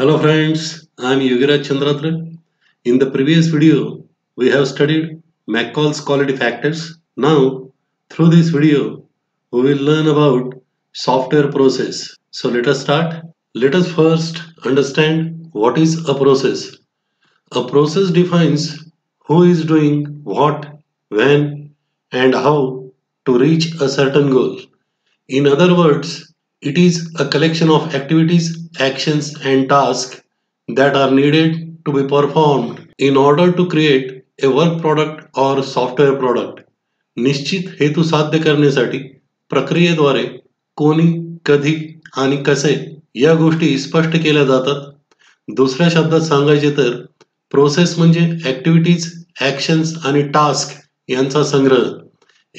Hello friends, I am Yogiraj Chandratra. In the previous video, we have studied McCall's quality factors. Now, through this video, we will learn about software process. So let us start. Let us first understand what is a process. A process defines who is doing what, when, and how to reach a certain goal. In other words, it is a collection of activities, actions, and tasks that are needed to be performed in order to create a work product or software product. निश्चित हेतू साध्य करण्यासाठी प्रक्रियेद्वारे कोणी, कधी आणि कसे या गोष्टी स्पष्ट केल्या जातात. दुसऱ्या शब्दात सांगायचे तर प्रोसेस म्हणजे ऍक्टिव्हिटीज, ऍक्शन्स आणि टास्क यांचा संग्रह.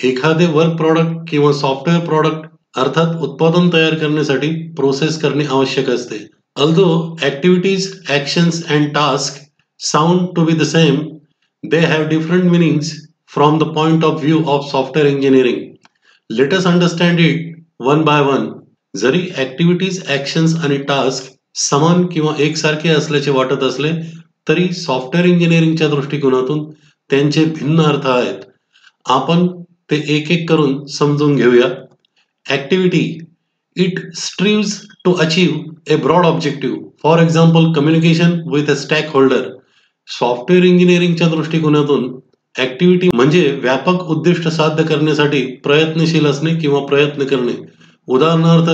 एखादे वर्क प्रॉडक्ट किंवा सॉफ्टवेअर प्रॉडक्ट अर्थात उत्पादन तयार करण्यासाठी प्रोसेस करणे आवश्यक असते. Although activities, actions and tasks sound to be the same, they have different meanings from the point of view of software engineering. Let us understand it one by one. जरी activities, actions आणि task समान किंवा एकसारखे असल्याचे वाटत असले तरी software इंजिनिअरिंगच्या दृष्टिकोनातून त्यांचे भिन्न अर्थ आहेत. आपण ते एक एक करून समजून घेऊया. Activity. It strives to achieve a broad objective. For example, communication with a stakeholder. Software इंजिनिअरिंगच्या दृष्टिकोनातून ऍक्टिव्हिटी म्हणजे व्यापक उद्दिष्ट साध्य करण्यासाठी प्रयत्नशील असणे किंवा प्रयत्न करणे. उदाहरणार्थ,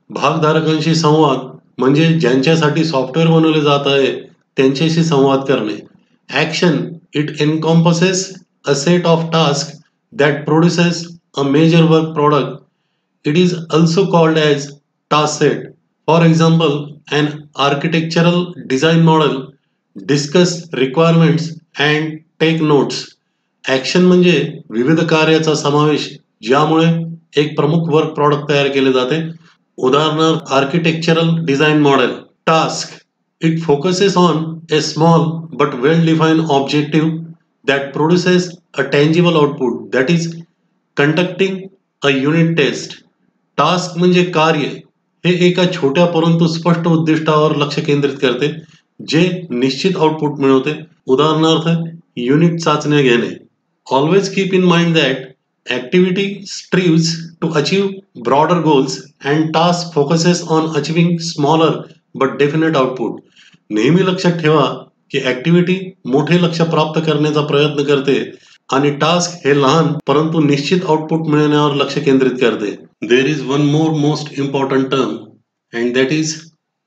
भागधारकांशी संवाद म्हणजे ज्यांच्यासाठी सॉफ्टवेअर बनवले जात आहे त्यांच्याशी संवाद करणे. Action. It encompasses a set of task that produces a major work product. It is also called as task set. For example, an architectural design model discuss requirements and take notes. Action म्हणजे विविध कार्याचा समावेश ज्यामुळे एक प्रमुख work product तयार केले जाते. उदाहरणार्थ architectural design model. Task. It focuses on a small but well-defined objective that produces a tangible output, that is conducting a unit test. Task म्हणजे कार्य. हे एका छोट्या परंतु स्पष्ट उद्दिष्टावर लक्ष केंद्रित करते जे निश्चित आउटपुट मिळवते. उदाहरणार्थ युनिट चाचण्या घेणे. Always keep in mind that activity strives to achieve broader goals and task focuses on achieving smaller but definite output. नेहमी लक्षात ठेवा की ऍक्टिव्हिटी मोठे लक्ष्य प्राप्त करण्याचा प्रयत्न करते आणि टास्क हे लहान परंतु निश्चित आउटपुट मिळवण्यावर लक्ष केंद्रित करते. There is one more most important term, and that is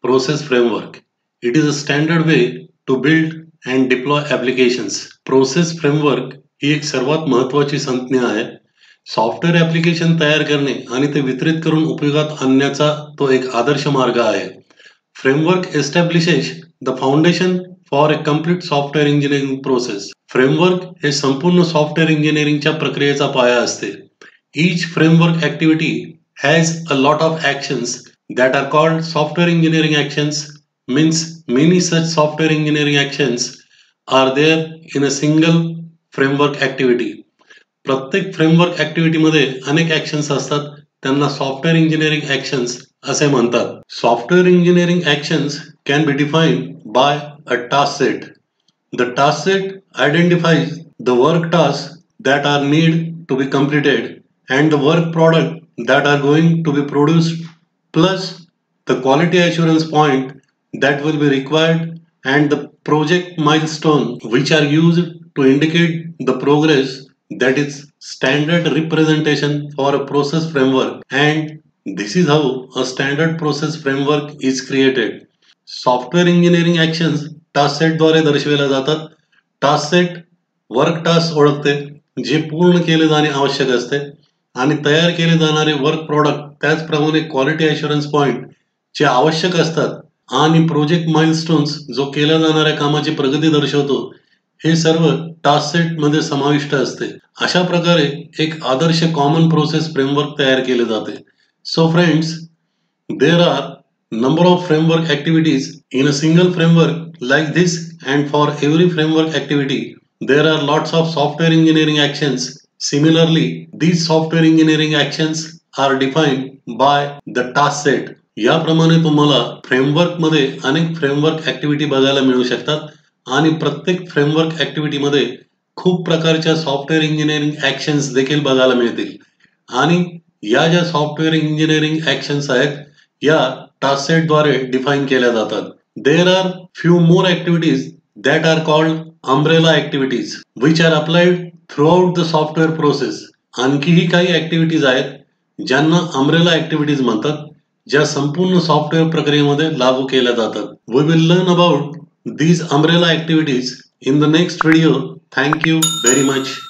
process framework. It is a standard way to build and deploy applications. Process framework ही एक सर्वात महत्वाची संज्ञा आहे. सॉफ्टवेअर ऍप्लिकेशन तयार करणे आणि ते वितरित करून उपयोगात आणण्याचा तो एक आदर्श मार्ग आहे. Framework establishes the foundation for a complete software engineering process. Framework हे संपूर्ण सॉफ्टवेअर इंजिनिअरिंगच्या प्रक्रियेचा पाया असते. Each framework activity has a lot of actions that are called software engineering actions. Means many such software engineering actions are there in a single framework activity. प्रत्येक framework activity मध्ये अनेक actions असतात, त्यांना software engineering actions असे म्हणतात. Software engineering actions can be defined by a task set. The task set identifies the work task that are need to be completed and the work product that are going to be produced, plus the quality assurance point that will be required and the project milestone which are used to indicate the progress. That is standard representation for a process framework, and this is how a standard process framework is created. Software engineering actions task set द्वारे दर्शविल्या जातात. Task set work task ओळखते जे पूर्ण केले जाणे आवश्यक असते आणि तयार केले जाणारे वर्क प्रॉडक्ट त्याचप्रमाणे क्वालिटी अश्युरन्स पॉइंट जे आवश्यक असतात आणि प्रोजेक्ट माइलस्टोन्स जो केल्या जाणाऱ्या कामाची प्रगती दर्शवतो हे सर्व टास्क सेट मध्ये समाविष्ट असते. अशा प्रकारे एक आदर्श कॉमन प्रोसेस फ्रेमवर्क तयार केले जाते. So friends, there are number of framework activities in a single framework like this, and for every framework activity there are lots of software engineering actions. Similarly, these software engineering actions are defined by the task set. याप्रमाणे तुम्हाला फ्रेमवर्कमध्ये अनेक framework activity बघायला मिळू शकतात आणि प्रत्येक framework ऍक्टिव्हिटीमध्ये खूप प्रकारच्या सॉफ्टवेअर इंजिनिअरिंग ऍक्शन्स देखील बघायला मिळतील. आणि या ज्या सॉफ्टवेअर इंजिनिअरिंग ऍक्शन्स आहेत या टास्क सेटद्वारे डिफाईन केल्या जातात. There are few more activities that are called umbrella activities which are applied throughout the software process. आणखीही काही ऍक्टिव्हिटीज आहेत ज्यांना अम्ब्रेला ऍक्टिव्हिटीज म्हणतात, ज्या संपूर्ण सॉफ्टवेअर प्रक्रियेमध्ये लागू केल्या जातात. We will learn about these umbrella activities in the next video. Thank you very much.